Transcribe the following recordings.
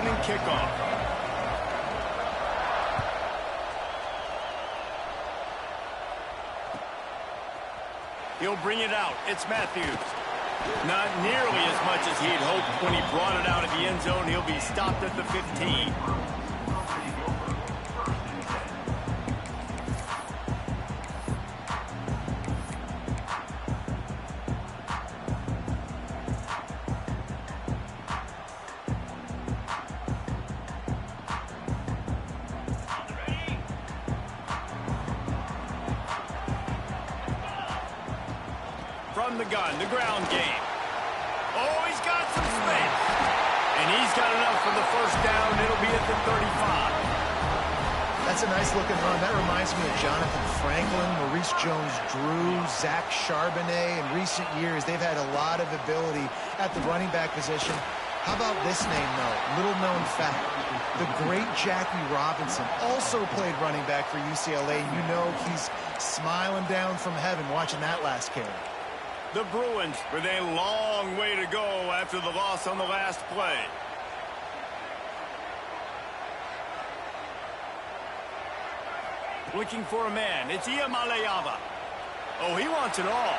opening kickoff. He'll bring it out. It's Matthews. Not nearly as much as he had hoped when he brought it out of the end zone. He'll be stopped at the 15. From the gun, the ground game. Oh, he's got some space. And he's got enough for the first down. It'll be at the 35. That's a nice looking run. That reminds me of Jonathan Franklin, Maurice Jones-Drew, Zach Charbonnet. In recent years, they've had a lot of ability at the running back position. How about this name, though? Little known fact. The great Jackie Robinson also played running back for UCLA. You know he's smiling down from heaven watching that last carry. The Bruins with a long way to go after the loss on the last play. Looking for a man. It's Iamaleava. Oh, he wants it all.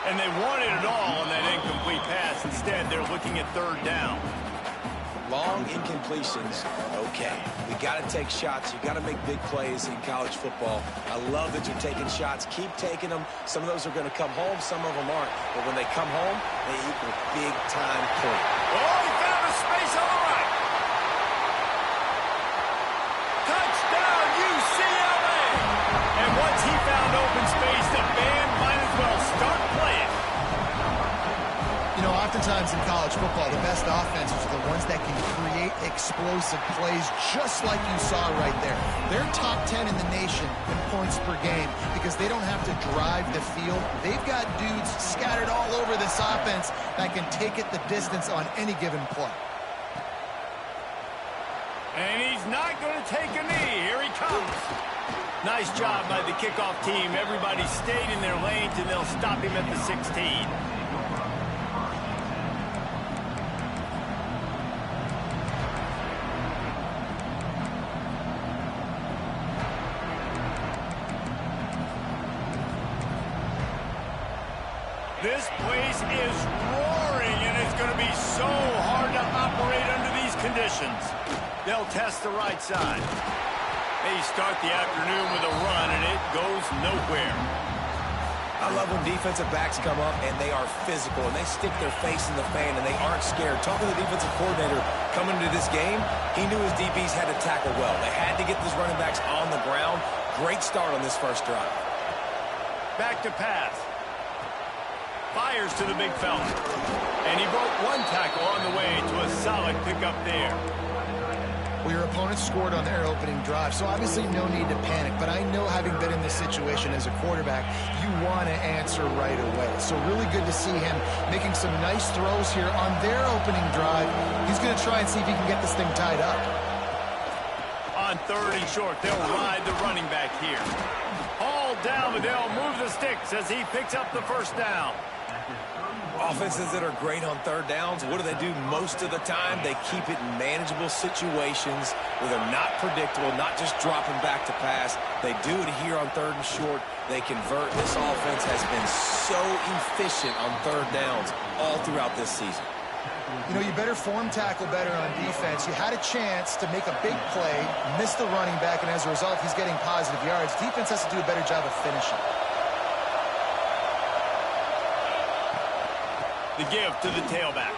And they wanted it all on that incomplete pass. Instead, they're looking at third down. Long incompletions, okay. We got to take shots. You got to make big plays in college football. I love that you're taking shots. Keep taking them. Some of those are going to come home. Some of them aren't. But when they come home, they equal big-time point. Oh, he found a space on the right. Touchdown, UCLA! And once he found open space, the band might as well start playing. You know, oftentimes in college football, the best offenses are the ones that can create explosive plays just like you saw right there. They're top 10 in the nation in points per game because they don't have to drive the field. They've got dudes scattered all over this offense that can take it the distance on any given play. And he's not going to take a knee. Here he comes. Nice job by the kickoff team. Everybody stayed in their lanes, and they'll stop him at the 16. This place is roaring, and it's going to be so hard to operate under these conditions. They'll test the right side. They start the afternoon with a run, and it goes nowhere. I love when defensive backs come up, and they are physical, and they stick their face in the fan, and they aren't scared. Talking to the defensive coordinator coming into this game, he knew his DBs had to tackle well. They had to get these running backs on the ground. Great start on this first drive. Back to pass. Fires to the big fella. And he broke one tackle on the way to a solid pickup there. Well, your opponent scored on their opening drive, so obviously no need to panic. But I know, having been in this situation as a quarterback, you want to answer right away. So really good to see him making some nice throws here on their opening drive. He's going to try and see if he can get this thing tied up. On third and short, they'll ride the running back here. Hauled down, but they'll move the sticks as he picks up the first down. Offenses that are great on third downs, what do? Most of the time, they keep it in manageable situations where they're not predictable, not just dropping back to pass. They do it here on third and short. They convert. This offense has been so efficient on third downs all throughout this season. You know, you better form tackle better on defense. You had a chance to make a big play, miss the running back, and as a result, he's getting positive yards. Defense has to do a better job of finishing. The give to the tailback.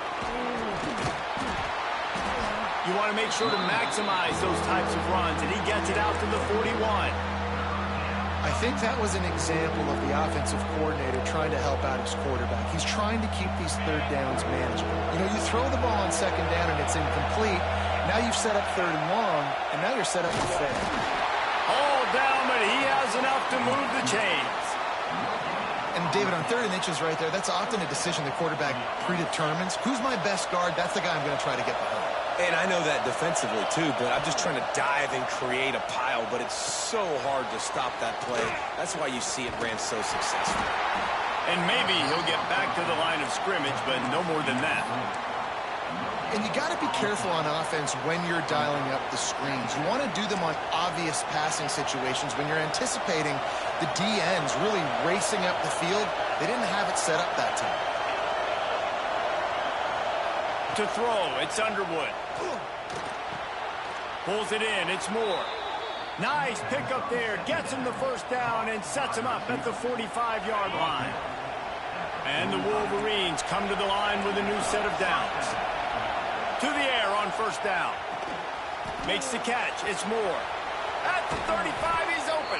You want to make sure to maximize those types of runs, and he gets it out to the 41. I think that was an example of the offensive coordinator trying to help out his quarterback. He's trying to keep these third downs manageable. You know, you throw the ball on second down and it's incomplete. Now you've set up third and long, and now you're set up to fail. All down, but he has enough to move the chains. And David, on third and inches right there, that's often a decision the quarterback predetermines. Who's my best guard? That's the guy I'm going to try to get behind. And I know that defensively, too, but I'm just trying to dive and create a pile, but it's so hard to stop that play. That's why you see it ran so successful. And maybe he'll get back to the line of scrimmage, but no more than that. And you got to be careful on offense when you're dialing up the screens. You want to do them on obvious passing situations when you're anticipating the DNs really racing up the field. They didn't have it set up that time. To throw, it's Underwood. Pulls it in, it's Moore. Nice pickup there, gets him the first down and sets him up at the 45-yard line. And the Wolverines come to the line with a new set of downs. To the air on first down. Makes the catch. It's Moore. At the 35, he's open.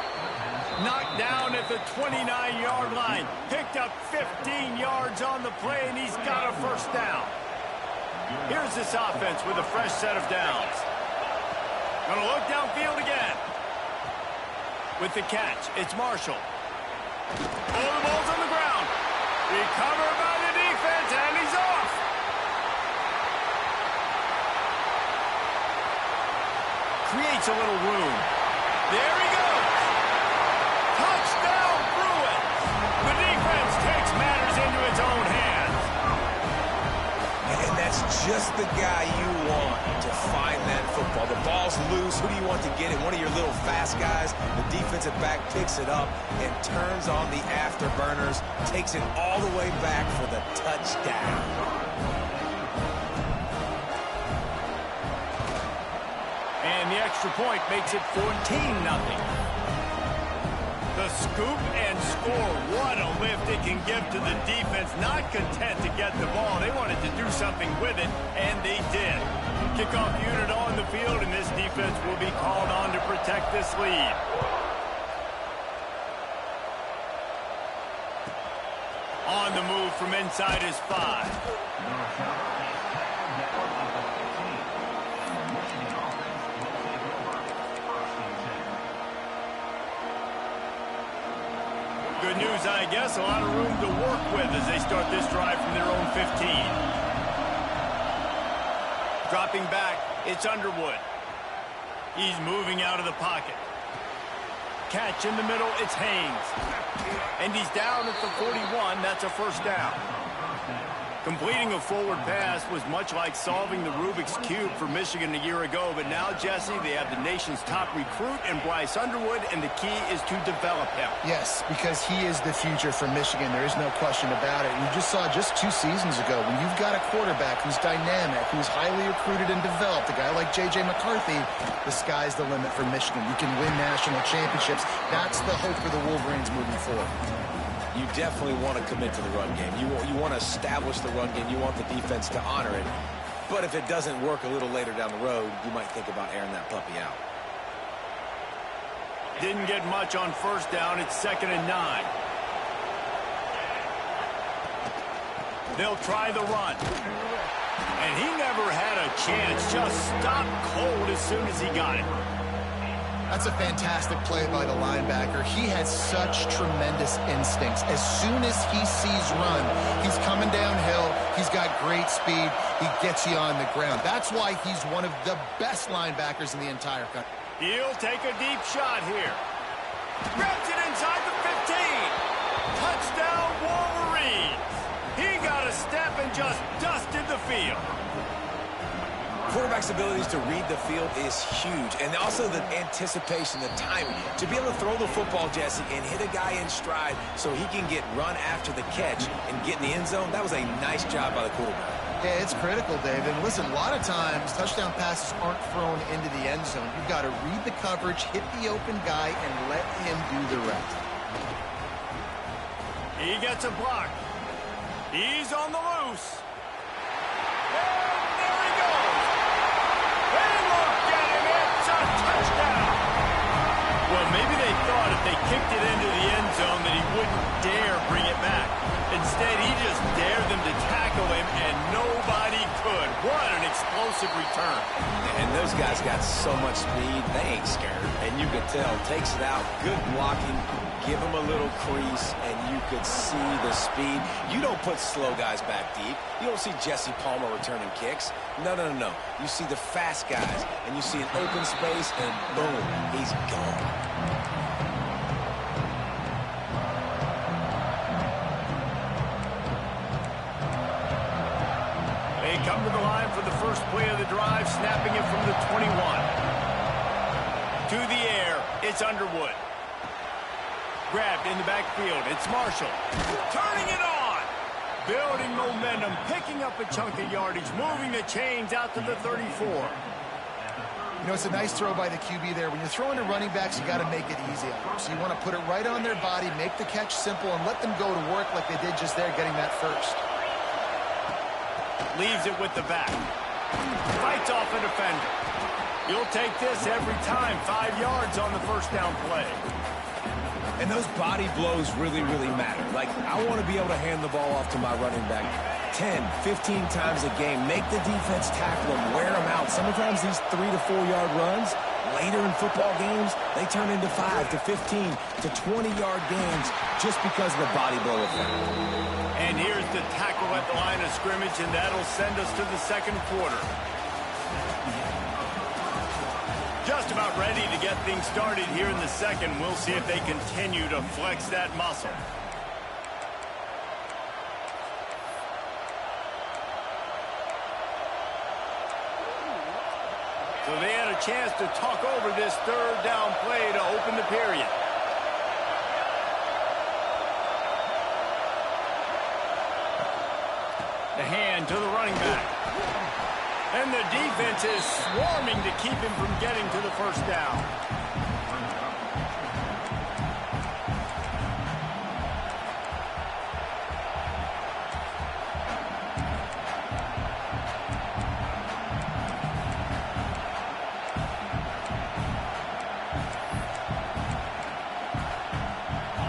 Knocked down at the 29-yard line. Picked up 15 yards on the play, and he's got a first down. Here's this offense with a fresh set of downs. Gonna look downfield again. With the catch, it's Marshall. Oh, the ball's on the ground. Recovered by the defense, and he's off. Creates a little room. There he goes. Touchdown, Bruins. The defense takes matters into its own hands. And that's just the guy you want to find that football. The ball's loose. Who do you want to get it? One of your little fast guys. The defensive back picks it up and turns on the afterburners. Takes it all the way back for the touchdown. And the extra point makes it 14-0. The scoop and score. What a lift it can give to the defense. Not content to get the ball. They wanted to do something with it, and they did. Kickoff unit on the field, and this defense will be called on to protect this lead. On the move from inside his 5. Good news, I guess. A lot of room to work with as they start this drive from their own 15. Dropping back, it's Underwood. He's moving out of the pocket. Catch in the middle, it's Haynes. And he's down at the 41. That's a first down. Completing a forward pass was much like solving the Rubik's Cube for Michigan a year ago, but now, Jesse, they have the nation's top recruit in Bryce Underwood, and the key is to develop him. Yes, because he is the future for Michigan. There is no question about it. You just saw just 2 seasons ago when you've got a quarterback who's dynamic, who's highly recruited and developed, a guy like J.J. McCarthy, the sky's the limit for Michigan. You can win national championships. That's the hope for the Wolverines moving forward. You definitely want to commit to the run game. You want to establish the run game. You want the defense to honor it. But if it doesn't work a little later down the road, you might think about airing that puppy out. Didn't get much on first down. It's 2nd and 9. They'll try the run. And he never had a chance. Just stopped cold as soon as he got it. That's a fantastic play by the linebacker. He has such tremendous instincts. As soon as he sees run, he's coming downhill. He's got great speed. He gets you on the ground. That's why he's one of the best linebackers in the entire country. He'll take a deep shot here. Grabs it inside the 15. Touchdown, Wolverines. He got a step and just dusted the field. Quarterback's abilities to read the field is huge, and also the anticipation, the timing. To be able to throw the football, Jesse, and hit a guy in stride so he can get run after the catch and get in the end zone, that was a nice job by the quarterback. Yeah, it's critical, Dave. And listen, a lot of times touchdown passes aren't thrown into the end zone. You've got to read the coverage, hit the open guy, and let him do the rest. He gets a block. He's on the loose. Well, maybe they thought if they kicked it into the end zone that he wouldn't dare bring it back. Instead, he just dared them to tackle him, and nobody could. What an explosive return. And those guys got so much speed, they ain't scared. And you could tell, takes it out, good blocking, give him a little crease, and you could see the speed. You don't put slow guys back deep. You don't see Jesse Palmer returning kicks. No. You see the fast guys, and you see an open space, and boom, he's gone. They come to the line play of the drive, snapping it from the 21. To the air, it's Underwood. Grabbed in the backfield, it's Marshall. Turning it on! Building momentum, picking up a chunk of yardage, moving the chains out to the 34. You know, it's a nice throw by the QB there. When you're throwing to running backs, you got to make it easy. So you want to put it right on their body, make the catch simple, and let them go to work like they did just there, getting that first. Leaves it with the back. Fights off a defender. You'll take this every time. 5 yards on the first down play. And those body blows really, really matter. Like, I want to be able to hand the ball off to my running back 10, 15 times a game. Make the defense tackle them, wear them out. Sometimes these 3 to 4 yard runs, later in football games, they turn into 5 to 15 to 20-yard games just because of the body blow effect. And here's the tackle at the line of scrimmage, and that'll send us to the second quarter. Just about ready to get things started here in the second. We'll see if they continue to flex that muscle. So they had a chance to talk over this third down play to open the period. The hand to the running back. And the defense is swarming to keep him from getting to the first down.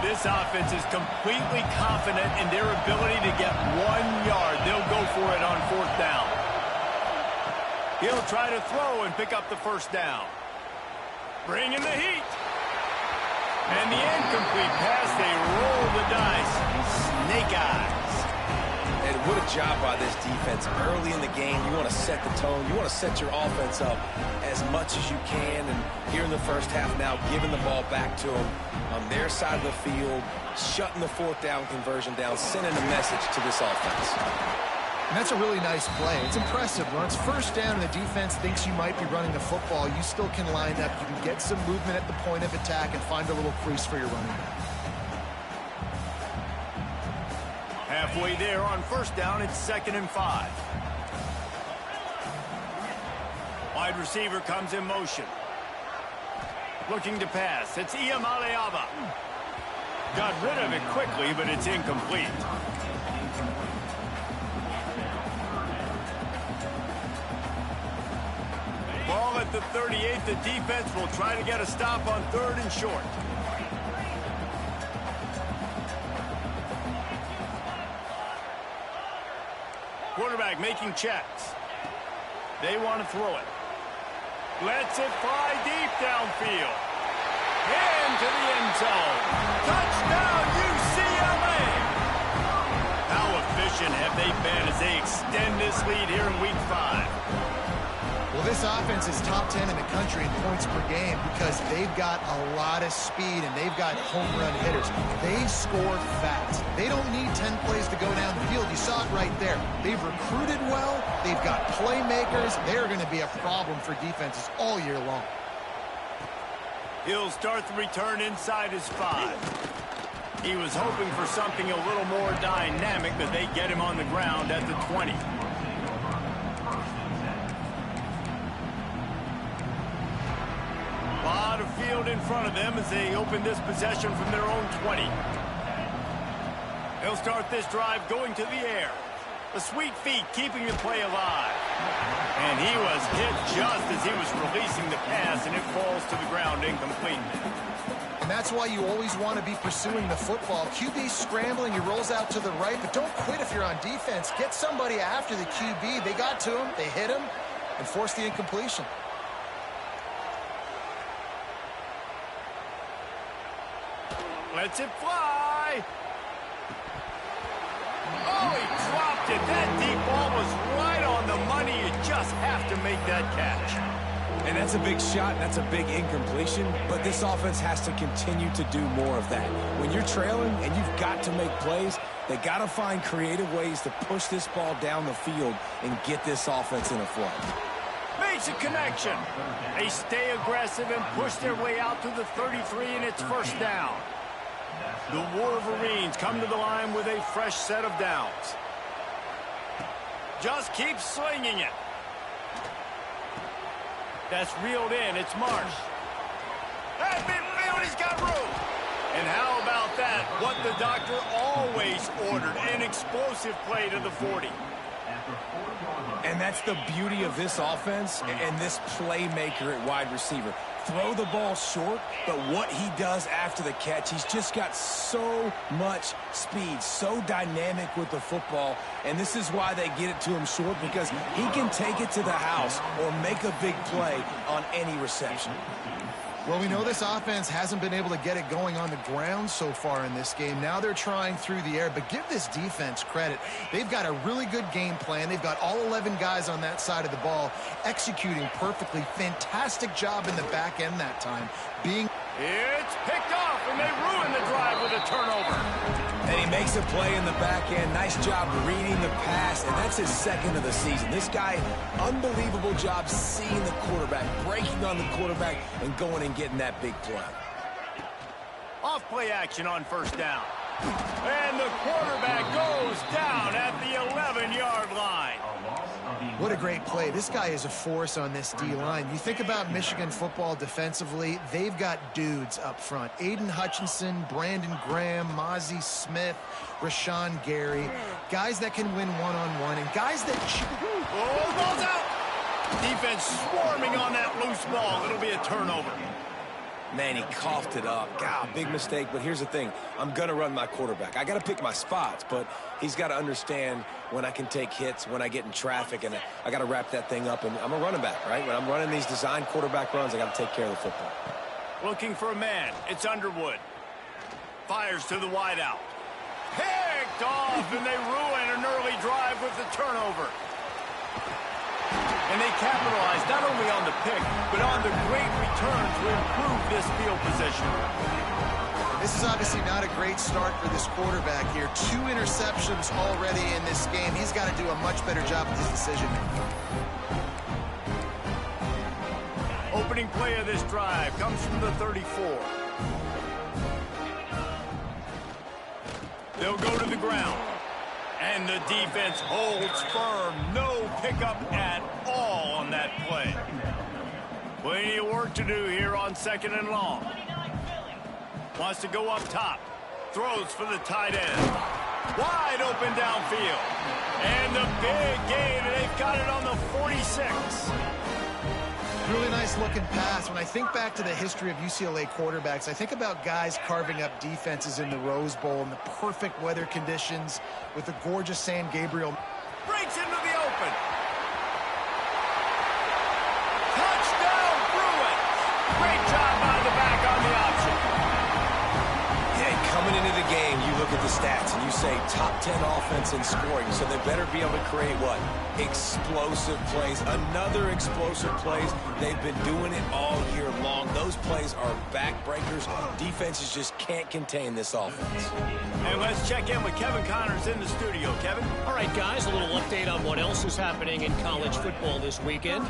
This offense is completely confident in their ability to get 1 yard. They'll go for it on fourth down. He'll try to throw and pick up the first down. Bring in the heat. And the incomplete pass, they roll the dice. Snake eyes. And what a job by this defense. Early in the game, you want to set the tone. You want to set your offense up as much as you can. And here in the first half now, giving the ball back to them on their side of the field, shutting the fourth down conversion down, sending a message to this offense. And that's a really nice play. It's impressive. When it's first down and the defense thinks you might be running the football, you still can line up. You can get some movement at the point of attack and find a little crease for your running back. Halfway there on first down, it's 2nd and 5. Wide receiver comes in motion. Looking to pass. It's Iamaleava. Got rid of it quickly, but it's incomplete. Ball at the 38. The defense will try to get a stop on 3rd and short. Quarterback making checks. They want to throw it. Lets it fly deep downfield. Into the end zone. Touchdown, UCLA! How efficient have they been as they extend this lead here in Week 5? Well, this offense is top 10 in the country in points per game because they've got a lot of speed and they've got home run hitters. They score fast. They don't need 10 plays to go down the field. You saw it right there. They've recruited well. They've got playmakers. They're going to be a problem for defenses all year long. He'll start the return inside his 5. He was hoping for something a little more dynamic, but they get him on the ground at the 20. A lot of field in front of them as they open this possession from their own 20. They'll start this drive going to the air. The sweet feet keeping the play alive. And he was hit just as he was releasing the pass, and it falls to the ground incomplete. And that's why you always want to be pursuing the football. QB scrambling, he rolls out to the right, but don't quit if you're on defense. Get somebody after the QB. They got to him, they hit him, and forced the incompletion. Lets it fly. Oh, he dropped it. That deep ball was right on the money. You just have to make that catch. And that's a big shot, and that's a big incompletion, but this offense has to continue to do more of that. When you're trailing and you've got to make plays, they got to find creative ways to push this ball down the field and get this offense in a flow. Makes a connection. They stay aggressive and push their way out to the 33, and it's first down. The Wolverines come to the line with a fresh set of downs. Just keep slinging it. That's reeled in. It's Marsh. At midfield, he's got room. And how about that? What the doctor always ordered, an explosive play to the 40. And that's the beauty of this offense and this playmaker at wide receiver. Throw the ball short, but what he does after the catch, he's just got so much speed, so dynamic with the football, and this is why they get it to him short, because he can take it to the house or make a big play on any reception. Well, we know this offense hasn't been able to get it going on the ground so far in this game. Now they're trying through the air, but give this defense credit. They've got a really good game plan. They've got all 11 guys on that side of the ball executing perfectly. Fantastic job in the back end that time. It's picked off, and they ruin the drive with a turnover. And he makes a play in the back end. Nice job reading the pass, and that's his second of the season. This guy, unbelievable job seeing the quarterback, breaking on the quarterback, and going and getting that big play. Off play action on first down. And the quarterback goes down at the 11-yard line. What a great play. This guy is a force on this D-line. You think about Michigan football defensively, they've got dudes up front. Aiden Hutchinson, Brandon Graham, Mozzie Smith, Rashawn Gary. Guys that can win one-on-one and guys that... Oh, ball's out! Defense swarming on that loose ball. It'll be a turnover. Man, he coughed it up. God, big mistake, but here's the thing. I'm going to run my quarterback. I got to pick my spots, but he's got to understand when I can take hits, when I get in traffic, and I got to wrap that thing up. And I'm a running back, right? When I'm running these design quarterback runs, I got to take care of the football. Looking for a man. It's Underwood. Fires to the wideout. Picked off, and they ruin an early drive with the turnover. And they capitalize not only on the pick, but on the great return to improve this field position. This is obviously not a great start for this quarterback here. 2 interceptions already in this game. He's got to do a much better job with his decision. Opening play of this drive comes from the 34. They'll go to the ground. And the defense holds firm. No pickup at all on that play. Plenty of work to do here on 2nd and long. Wants to go up top. Throws for the tight end. Wide open downfield. And the big gain, and they've got it on the 46. Really nice looking pass. When I think back to the history of UCLA quarterbacks, I think about guys carving up defenses in the Rose Bowl in the perfect weather conditions with the gorgeous San Gabriel. Breaks into the open. Touchdown, Bruins. Great job by the back on the option. Yeah, coming into the game, you look at the stats and you say top 10 offense in scoring, so they better be able to create what? Explosive plays. Another explosive plays. They've been doing it all year long. Those plays are backbreakers. Defenses just can't contain this offense. And let's check in with Kevin Connors in the studio. Kevin? All right, guys, a little update on what else is happening in college football this weekend.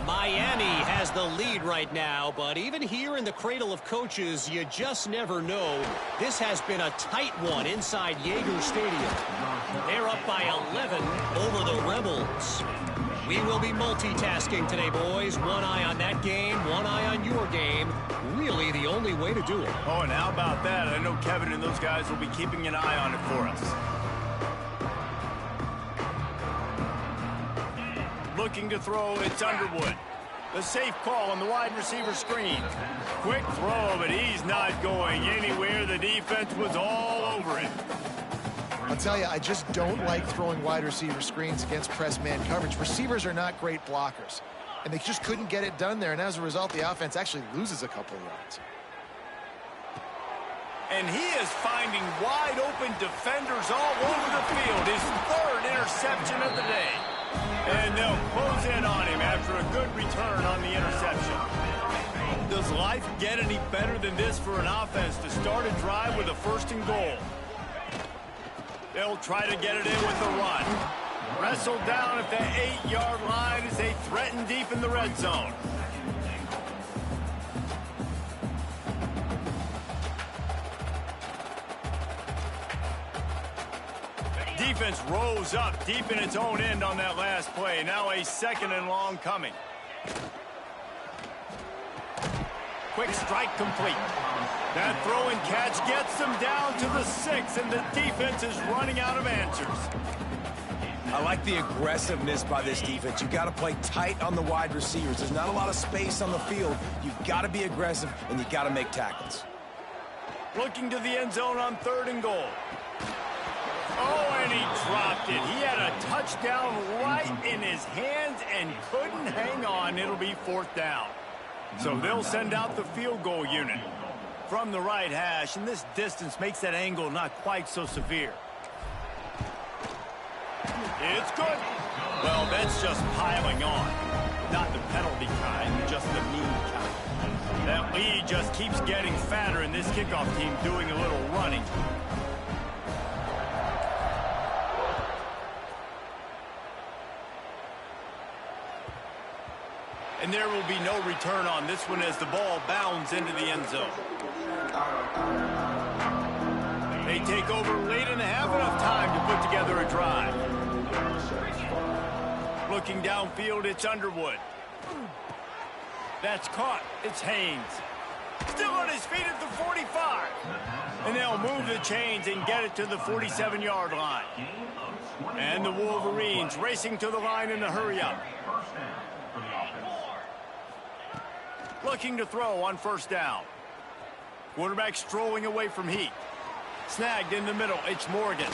Miami has the lead right now, but even here in the cradle of coaches, you just never know. This has been a tight one inside Yager Stadium. They're up by 11 over the Rebels. We will be multitasking today, boys. One eye on that game, one eye on your game. Really the only way to do it. Oh, and how about that? I know Kevin and those guys will be keeping an eye on it for us. Looking to throw, it's Underwood. The safe call on the wide receiver screen. Quick throw, but he's not going anywhere. The defense was all over it. I'll tell you, I just don't like throwing wide receiver screens against press man coverage. Receivers are not great blockers, and they just couldn't get it done there, and as a result, the offense actually loses a couple of yards. And he is finding wide open defenders all over the field. His 3rd interception of the day. And they'll close in on him after a good return on the interception. Does life get any better than this for an offense to start a drive with a 1st and goal? They'll try to get it in with a run. Wrestled down at the 8-yard line as they threaten deep in the red zone. Defense rose up deep in its own end on that last play. Now a 2nd and long coming. Quick strike complete. That throw and catch gets them down to the 6, and the defense is running out of answers. I like the aggressiveness by this defense. You've got to play tight on the wide receivers. There's not a lot of space on the field. You've got to be aggressive, and you've got to make tackles. Looking to the end zone on 3rd and goal. Oh, and he dropped it. He had a touchdown right in his hands and couldn't hang on. It'll be 4th down. So they'll send out the field goal unit from the right hash, and this distance makes that angle not quite so severe. It's good. Well, that's just piling on. Not the penalty kind, just the mean kind. That lead just keeps getting fatter, and this kickoff team doing a little running. And there will be no return on this one as the ball bounds into the end zone. They take over late and have enough time to put together a drive. Looking downfield, it's Underwood. That's caught. It's Haynes. Still on his feet at the 45. And they'll move the chains and get it to the 47-yard line. And the Wolverines racing to the line in the hurry-up. Looking to throw on 1st down. Quarterback strolling away from heat. Snagged in the middle. It's Morgan.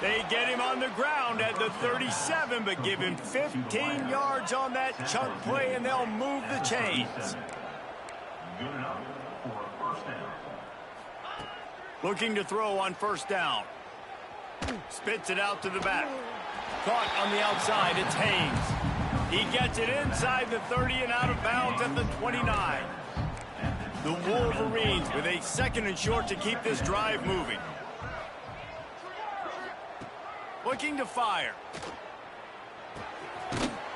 They get him on the ground at the 37, but give him 15 yards on that chunk play, and they'll move the chains. Looking to throw on 1st down. Spits it out to the back. Caught on the outside. It's Haynes. He gets it inside the 30 and out of bounds at the 29. The Wolverines with a 2nd and short to keep this drive moving. Looking to fire.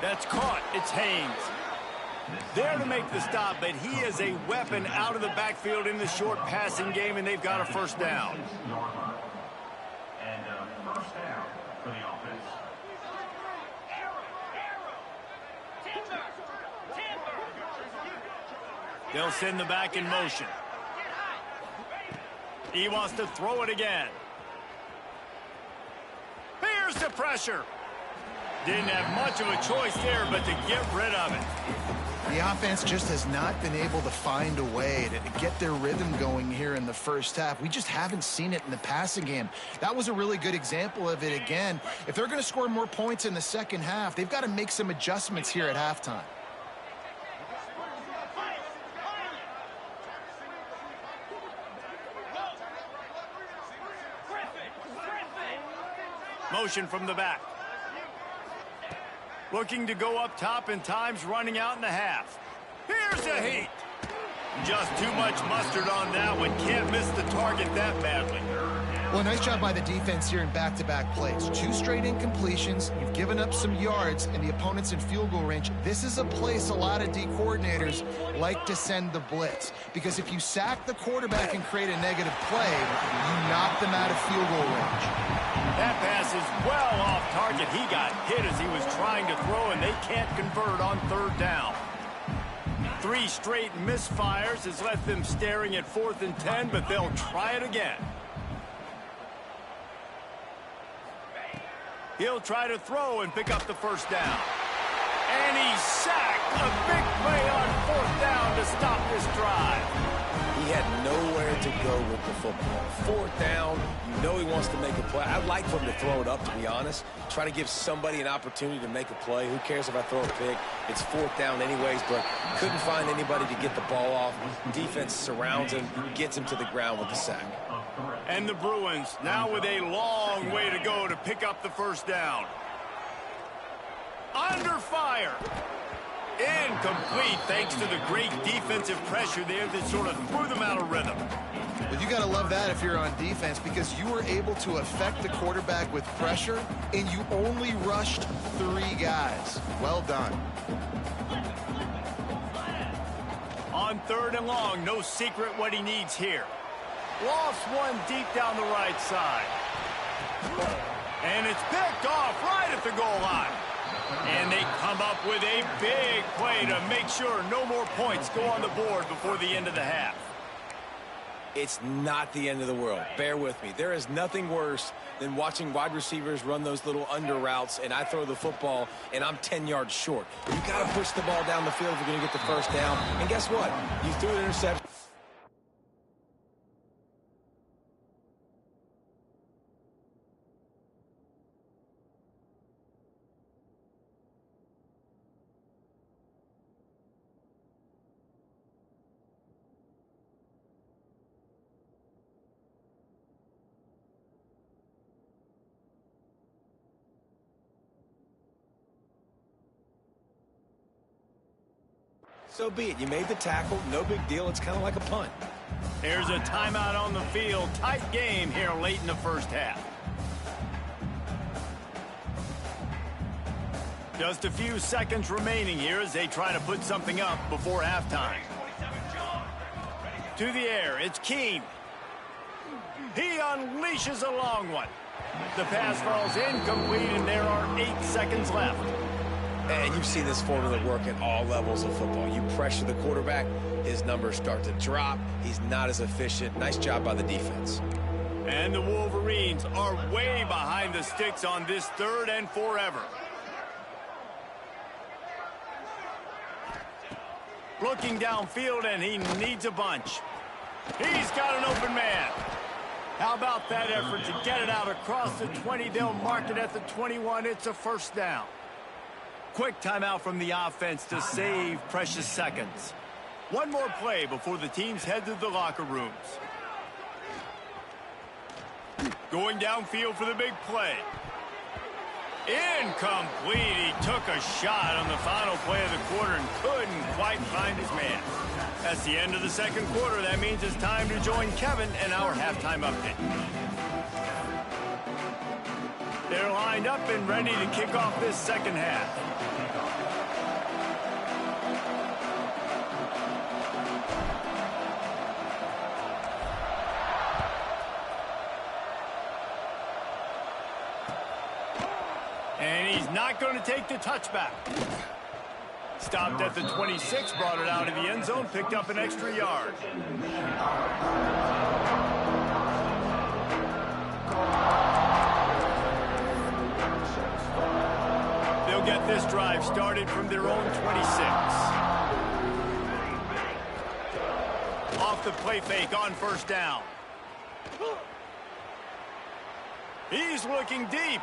That's caught. It's Haynes. There to make the stop, but he is a weapon out of the backfield in the short passing game, and they've got a 1st down. And 1st down for the offense. They'll send the back in motion. He wants to throw it again. Here's the pressure. Didn't have much of a choice there, but to get rid of it. The offense just has not been able to find a way to get their rhythm going here in the 1st half. We just haven't seen it in the passing game. That was a really good example of it again. If they're going to score more points in the 2nd half, they've got to make some adjustments here at halftime. Motion from the back. Looking to go up top, and time's running out in the half. Here's the heat. Just too much mustard on that one. Can't miss the target that badly. Well, nice job by the defense here in back-to-back plays. 2 straight incompletions. You've given up some yards, and the opponent's in field goal range. This is a place a lot of D coordinators like to send the blitz, because if you sack the quarterback and create a negative play, you knock them out of field goal range. That pass is well off target. He got hit as he was trying to throw, and they can't convert on 3rd down. 3 straight misfires has left them staring at 4th and 10, but they'll try it again. He'll try to throw and pick up the 1st down. And he's sacked. A big play on 4th down to stop this drive. He had nowhere to go with the football. 4th down, you know he wants to make a play. I'd like for him to throw it up, to be honest. Try to give somebody an opportunity to make a play. Who cares if I throw a pick? It's 4th down anyways, but couldn't find anybody to get the ball off. Defense surrounds him, gets him to the ground with the sack. And the Bruins now with a long way to go to pick up the 1st down. Under fire. Incomplete thanks to the great defensive pressure there that sort of threw them out of rhythm. Well, you got to love that if you're on defense because you were able to affect the quarterback with pressure, and you only rushed 3 guys. Well done. On 3rd and long, no secret what he needs here. Lofts one deep down the right side. And it's picked off right at the goal line. And they come up with a big play to make sure no more points go on the board before the end of the half. It's not the end of the world. Bear with me. There is nothing worse than watching wide receivers run those little under routes, and I throw the football, and I'm 10 yards short. You got to push the ball down the field if you're going to get the first down. And guess what? You threw an interception. So be it. You made the tackle. No big deal. It's kind of like a punt. There's a timeout on the field. Tight game here late in the first half. Just a few seconds remaining here as they try to put something up before halftime. To the air, it's Keene. He unleashes a long one. The pass falls incomplete, and there are 8 seconds left. And you see this formula work at all levels of football. You pressure the quarterback, his numbers start to drop. He's not as efficient. Nice job by the defense. And the Wolverines are way behind the sticks on this 3rd and forever. Looking downfield, and he needs a bunch. He's got an open man. How about that effort to get it out across the 20? They'll mark it at the 21. It's a first down. Quick timeout from the offense to save precious seconds. One more play before the teams head to the locker rooms. Going downfield for the big play. Incomplete. He took a shot on the final play of the quarter and couldn't quite find his man. That's the end of the 2nd quarter. That means it's time to join Kevin and our halftime update. They're lined up and ready to kick off this 2nd half. And he's not going to take the touchback. Stopped at the 26, brought it out of the end zone, picked up an extra yard. They'll get this drive started from their own 26. Off the play fake on 1st down. He's looking deep.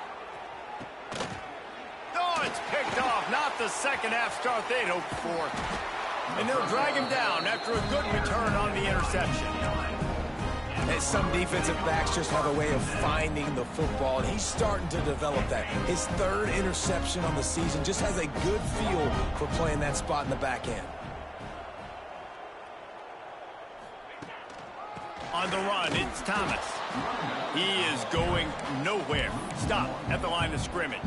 Oh, it's picked off. Not the 2nd half start they'd hoped for. And they'll drag him down after a good return on the interception. And some defensive backs just have a way of finding the football, and he's starting to develop that. His 3rd interception on the season just has a good feel for playing that spot in the back end. On the run, it's Thomas. He is going nowhere. Stop at the line of scrimmage.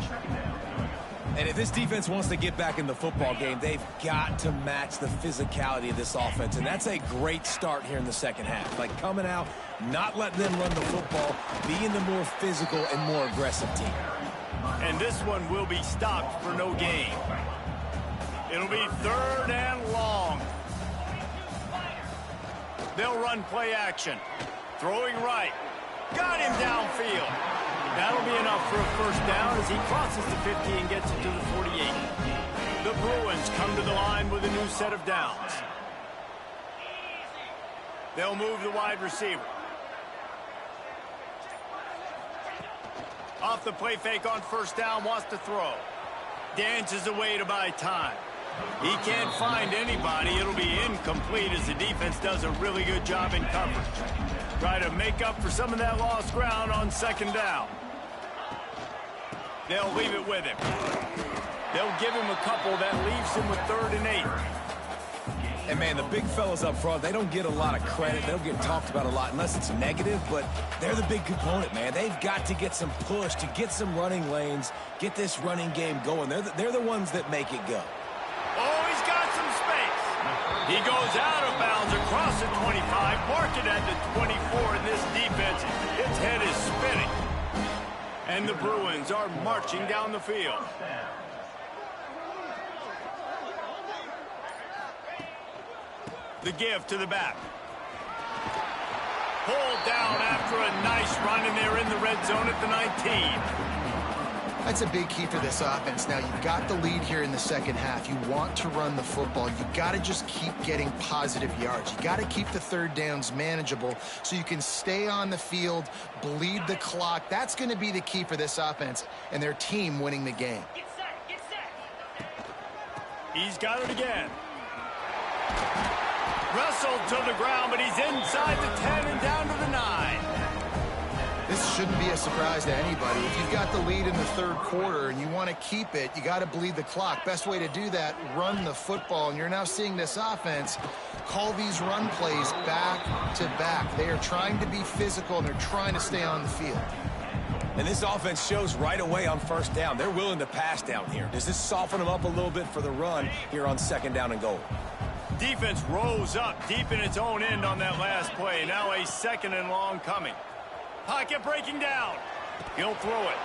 And if this defense wants to get back in the football game, they've got to match the physicality of this offense. And that's a great start here in the 2nd half. Like coming out, not letting them run the football, being the more physical and more aggressive team. And this one will be stopped for no gain. It'll be 3rd and long. They'll run play action. Throwing right. Got him downfield. That'll be enough for a first down as he crosses the 50 and gets it to the 48. The Bruins come to the line with a new set of downs. They'll move the wide receiver. Off the play fake on 1st down, wants to throw. Dances away to buy time. He can't find anybody. It'll be incomplete as the defense does a really good job in coverage. Try to make up for some of that lost ground on 2nd down. They'll leave it with him. They'll give him a couple that leaves him with 3rd and 8. And, man, the big fellas up front, they don't get a lot of credit. They don't get talked about a lot unless it's negative, but they're the big component, man. They've got to get some push, to get some running lanes, get this running game going. They're the ones that make it go. Oh, he's got some space. He goes out of bounds across the 25, marked it at the 24, and this defense, its head is spinning. And the Bruins are marching down the field. The give to the back. Pulled down after a nice run, and they're in the red zone at the 19. That's a big key for this offense. Now, you've got the lead here in the second half. You want to run the football. You got to just keep getting positive yards. You got to keep the 3rd downs manageable so you can stay on the field, bleed the clock. That's going to be the key for this offense and their team winning the game. Get set. He's got it again. Wrestled to the ground, but he's inside the 10 and down to the 9. This shouldn't be a surprise to anybody. If you've got the lead in the 3rd quarter and you want to keep it, you got to bleed the clock. Best way to do that, run the football. And you're now seeing this offense call these run plays back to back. They are trying to be physical, and they're trying to stay on the field. And this offense shows right away on 1st down. They're willing to pass down here. Does this soften them up a little bit for the run here on 2nd down and goal? Defense rose up deep in its own end on that last play. Now a 2nd and long coming. Pocket breaking down. He'll throw it.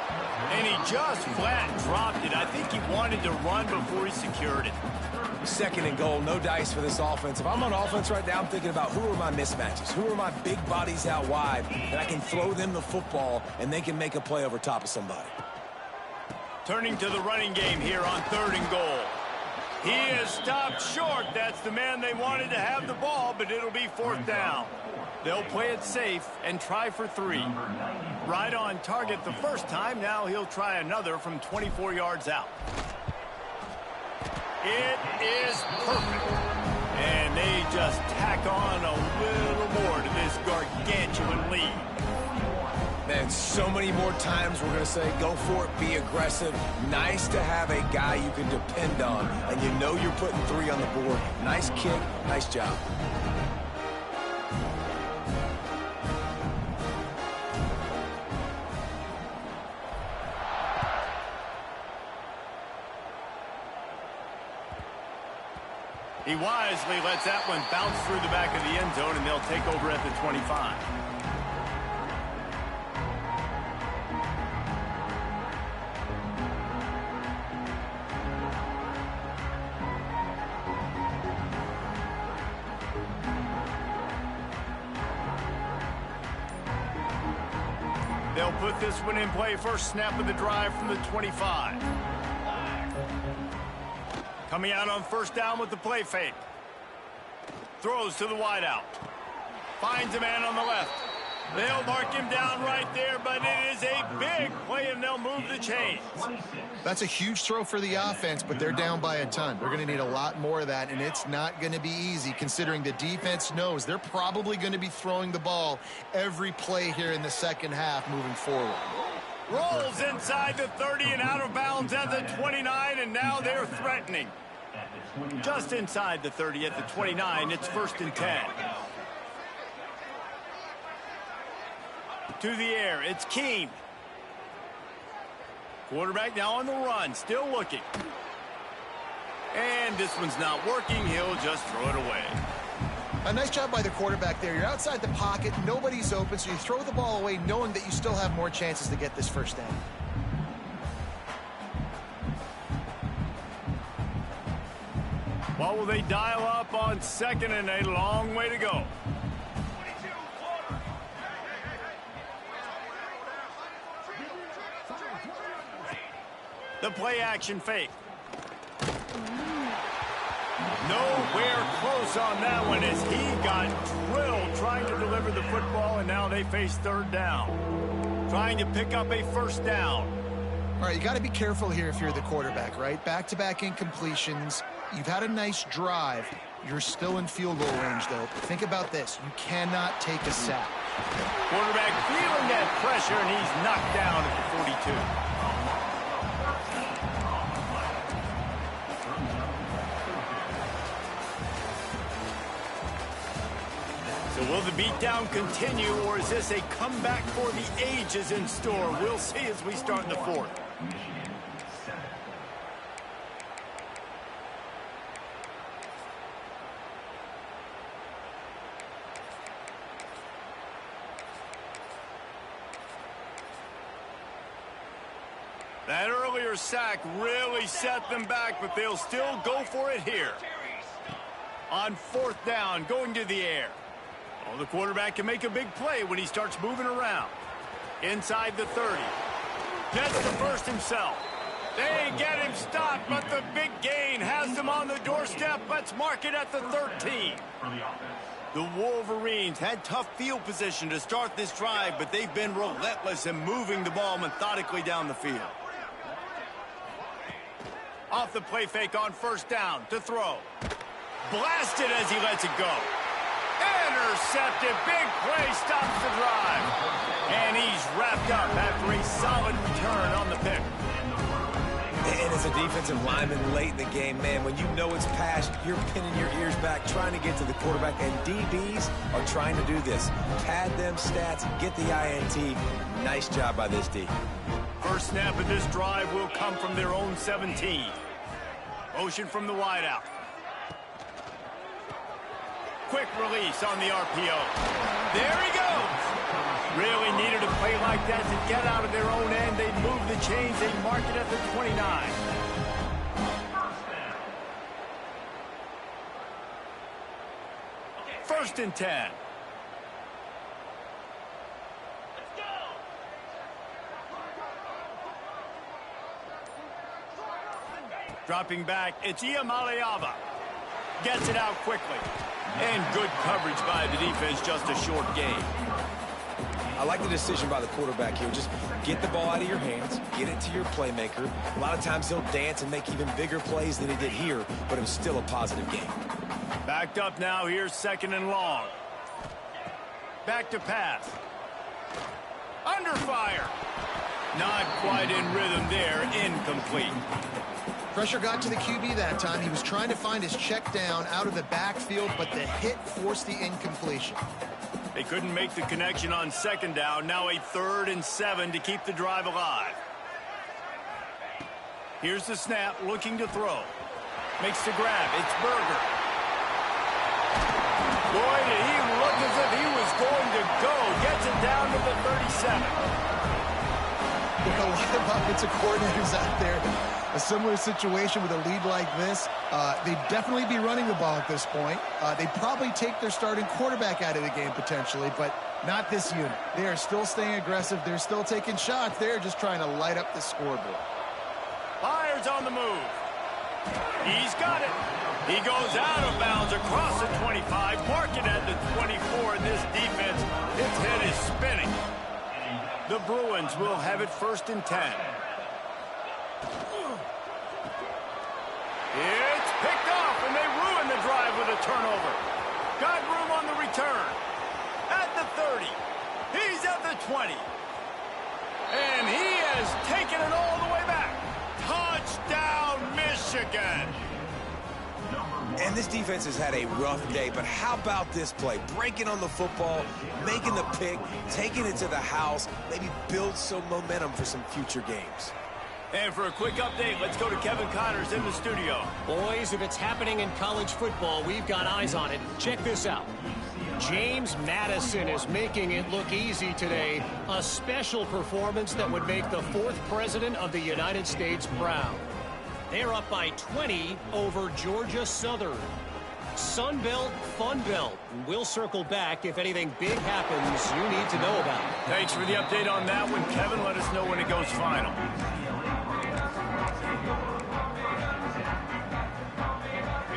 And he just flat dropped it. I think he wanted to run before he secured it. 2nd and goal, no dice for this offense. If I'm on offense right now, I'm thinking about who are my mismatches? Who are my big bodies out wide? And I can throw them the football, and they can make a play over top of somebody. Turning to the running game here on 3rd and goal. He is stopped short. That's the man they wanted to have the ball, but it'll be 4th down. They'll play it safe and try for 3. Right on target the first time. Now he'll try another from 24 yards out. It is perfect. And they just tack on a little more to this gargantuan lead. Man, so many more times we're going to say, go for it, be aggressive. Nice to have a guy you can depend on, and you know you're putting 3 on the board. Nice kick, nice job. He wisely lets that one bounce through the back of the end zone, and they'll take over at the 25. They'll put this one in play. First snap of the drive from the 25. Coming out on 1st down with the play fake. Throws to the wideout. Finds a man on the left. They'll mark him down right there, but it is a big play, and they'll move the chains. That's a huge throw for the offense, but they're down by a ton. They're going to need a lot more of that, and it's not going to be easy considering the defense knows they're probably going to be throwing the ball every play here in the second half moving forward. Rolls inside the 30 and out of bounds at the 29, and now they're threatening. Just inside the 30 at the 29, it's 1st and 10. To the air, it's Keene. Quarterback now on the run, still looking. And this one's not working. He'll just throw it away. A nice job by the quarterback there. You're outside the pocket, nobody's open, so you throw the ball away knowing that you still have more chances to get this 1st down. What will they dial up on 2nd and a long way to go? The play action fake. Nowhere close on that one as he got drilled trying to deliver the football, and now they face 3rd down. Trying to pick up a 1st down. All right, you got to be careful here if you're the quarterback, right? Back-to-back incompletions. You've had a nice drive. You're still in field goal range, though. Think about this. You cannot take a sack. Quarterback feeling that pressure, and he's knocked down at the 42. So will the beatdown continue, or is this a comeback for the ages in store? We'll see as we start in the fourth. That earlier sack really set them back, but they'll still go for it here. On fourth down, going to the air. Oh, the quarterback can make a big play when he starts moving around. Inside the 30. Gets the first himself. They get him stopped, but the big gain has them on the doorstep. Let's mark it at the 13. The Wolverines had tough field position to start this drive, but they've been relentless in moving the ball methodically down the field. Off the play fake on first down to throw. Blasted as he lets it go. Intercepted. Big play stops the drive. And he's wrapped up after a solid return on the pick. And as a defensive lineman late in the game, man, when you know it's passed, you're pinning your ears back, trying to get to the quarterback. And DBs are trying to do this. Pad them stats, get the INT. Nice job by this D. First snap of this drive will come from their own 17. Motion from the wideout. Quick release on the RPO. There he goes. Really needed a play like that to get out of their own end. They move the chains. They mark it at the 29. First and 10. Dropping back, it's Iamaleava. Gets it out quickly. And good coverage by the defense, just a short gain. I like the decision by the quarterback here. Just get the ball out of your hands, get it to your playmaker. A lot of times he'll dance and make even bigger plays than he did here, but it was still a positive game. Backed up now, here's second and long. Back to pass. Under fire. Not quite in rhythm there, incomplete. Pressure got to the QB that time. He was trying to find his check down out of the backfield, but the hit forced the incompletion. They couldn't make the connection on second down. Now a 3rd and 7 to keep the drive alive. Here's the snap, looking to throw. Makes the grab. It's Berger. Boy, did he look as if he was going to go. Gets it down to the 37. There are a lot of offensive coordinators out there. A similar situation with a lead like this, they'd definitely be running the ball at this point. They'd probably take their starting quarterback out of the game potentially, but not this unit. They are still staying aggressive. They're still taking shots. They're just trying to light up the scoreboard. Fires on the move. He's got it. He goes out of bounds across the 25, mark it at the 24, and this defense, its head is spinning. The Bruins will have it 1st and 10. It's picked off, and they ruin the drive with a turnover. Got room on the return. At the 30. He's at the 20. And he has taken it all the way back. Touchdown, Michigan. And this defense has had a rough day, but how about this play? Breaking on the football, making the pick, taking it to the house, maybe build some momentum for some future games. And for a quick update, let's go to Kevin Connors in the studio. Boys, if it's happening in college football, we've got eyes on it. Check this out. James Madison is making it look easy today. A special performance that would make the 4th president of the United States proud. They're up by 20 over Georgia Southern. Sun Belt, Fun Belt. We'll circle back if anything big happens you need to know about. Thanks for the update on that one, Kevin. Let us know when it goes final.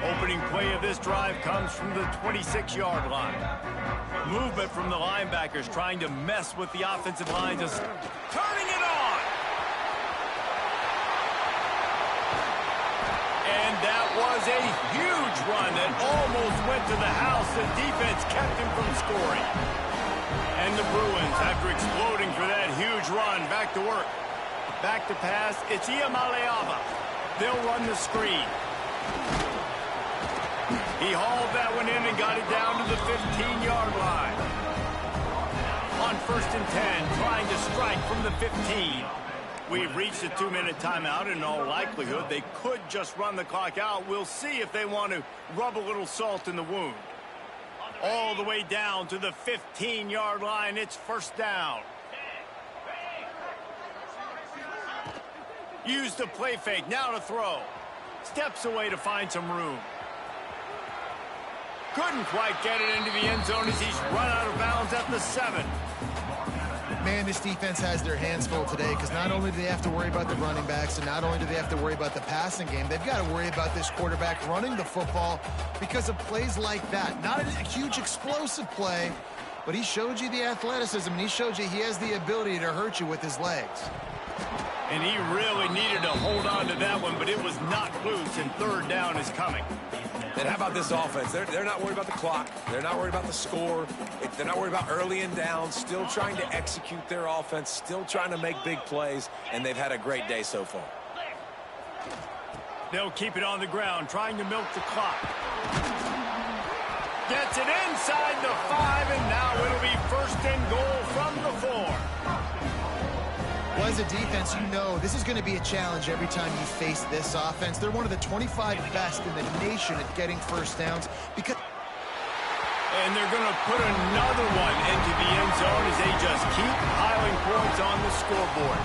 Opening play of this drive comes from the 26-yard line. Movement from the linebackers trying to mess with the offensive line, just turning it on. And that was a huge run that almost went to the house. The defense kept him from scoring. And the Bruins, after exploding for that huge run, back to work. Back to pass, it's Iamaleava. They'll run the screen. He hauled that one in and got it down to the 15-yard line. first and 10, trying to strike from the 15. We've reached a 2-minute timeout. In all likelihood, they could just run the clock out. We'll see if they want to rub a little salt in the wound. All the way down to the 15-yard line. It's first down. Use the play fake. Now to throw. Steps away to find some room. Couldn't quite get it into the end zone as he's run out of bounds at the 7. Man, this defense has their hands full today because not only do they have to worry about the running backs and not only do they have to worry about the passing game, they've got to worry about this quarterback running the football because of plays like that. Not a huge explosive play, but he showed you the athleticism and he showed you he has the ability to hurt you with his legs. And he really needed to hold on to that one, but it was not loose, and third down is coming. And how about this offense? They're not worried about the clock. They're not worried about the score. They're not worried about early and down. Still trying to execute their offense. Still trying to make big plays. And they've had a great day so far. They'll keep it on the ground, trying to milk the clock. Gets it inside the 5, and now it'll be first and goal from the 4. Well, as a defense, you know this is going to be a challenge every time you face this offense. They're one of the 25 best in the nation at getting first downs because... And they're going to put another one into the end zone as they just keep piling points on the scoreboard.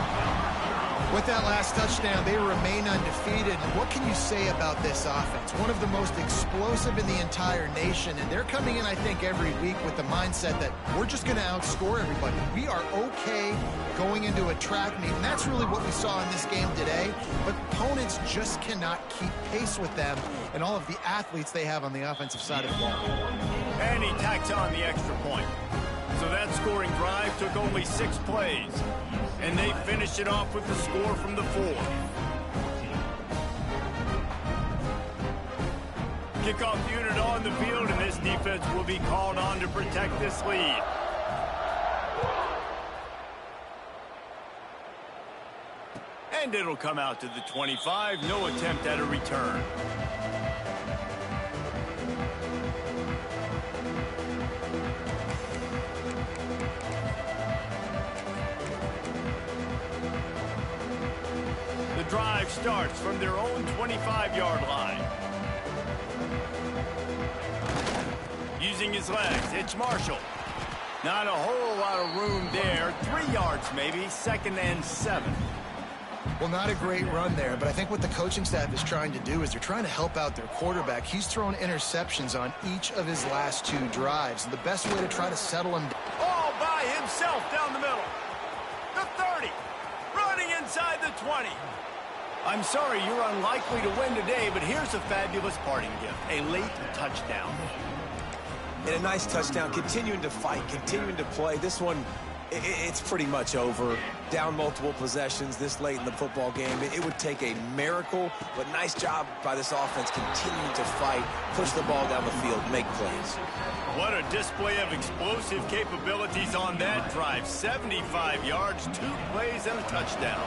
With that last touchdown, they remain undefeated. And what can you say about this offense? One of the most explosive in the entire nation. And they're coming in, I think, every week with the mindset that we're just going to outscore everybody. We are okay going into a track meet. And that's really what we saw in this game today. But opponents just cannot keep pace with them and all of the athletes they have on the offensive side of the ball. And he tacks on the extra point. So that scoring drive took only 6 plays. And they finished it off with the score from the 4. Kickoff unit on the field, and this defense will be called on to protect this lead. And it'll come out to the 25. No attempt at a return. The drive starts from their own 25-yard line. Using his legs, it's Marshall. Not a whole lot of room there. 3 yards maybe, 2nd and 7. Well, not a great run there, but I think what the coaching staff is trying to do is they're trying to help out their quarterback. He's thrown interceptions on each of his last 2 drives. And the best way to try to settle him... All by himself down the middle. The 30. Running inside the 20. I'm sorry you're unlikely to win today, but here's a fabulous parting gift. A late touchdown. And a nice touchdown, continuing to fight, continuing to play. This one, it's pretty much over. Down multiple possessions this late in the football game. It would take a miracle, but nice job by this offense continuing to fight, push the ball down the field, make plays. What a display of explosive capabilities on that drive. 75 yards, 2 plays, and a touchdown.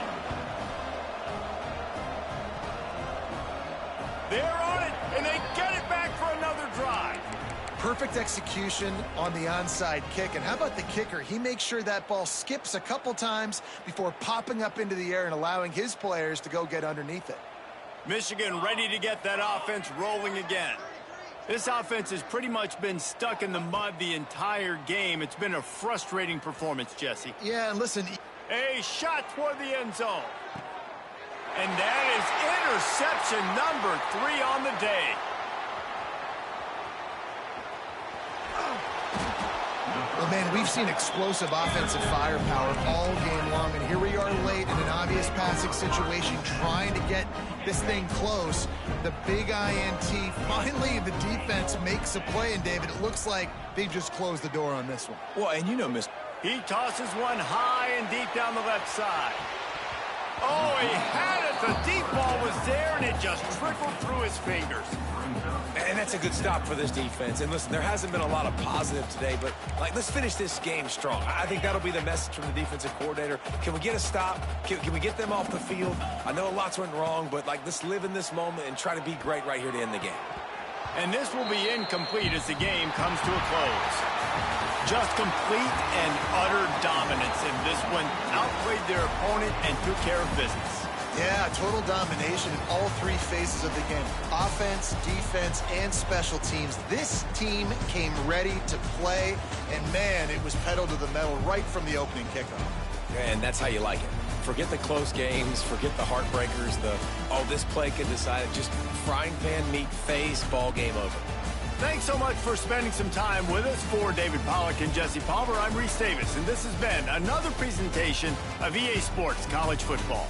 They're on it, and they get it back for another drive. Perfect execution on the onside kick. And how about the kicker? He makes sure that ball skips a couple times before popping up into the air and allowing his players to go get underneath it. Michigan ready to get that offense rolling again. This offense has pretty much been stuck in the mud the entire game. It's been a frustrating performance, Jesse. Yeah, and listen. A shot toward the end zone. And that is interception number 3 on the day. Well, man, we've seen explosive offensive firepower all game long, and here we are late in an obvious passing situation trying to get this thing close. The big INT, finally the defense makes a play, and David, it looks like they just closed the door on this one. Well, and you know, he tosses one high and deep down the left side. Oh, he had it. The deep ball was there, and it just trickled through his fingers. And that's a good stop for this defense. And listen, there hasn't been a lot of positive today, but let's finish this game strong. I think that'll be the message from the defensive coordinator. Can we get a stop? Can we get them off the field? I know lots went wrong, but let's live in this moment and try to be great right here to end the game. And this will be incomplete as the game comes to a close. Just complete and utter dominance in this one. Outplayed their opponent and took care of business. Yeah, total domination in all three phases of the game. Offense, defense, and special teams. This team came ready to play, and man, it was pedal to the metal right from the opening kickoff. And that's how you like it. Forget the close games, forget the heartbreakers, this play could decide it. Just frying pan meat phase, ball game over. Thanks so much for spending some time with us. For David Pollack and Jesse Palmer, I'm Reese Davis, and this has been another presentation of EA Sports College Football.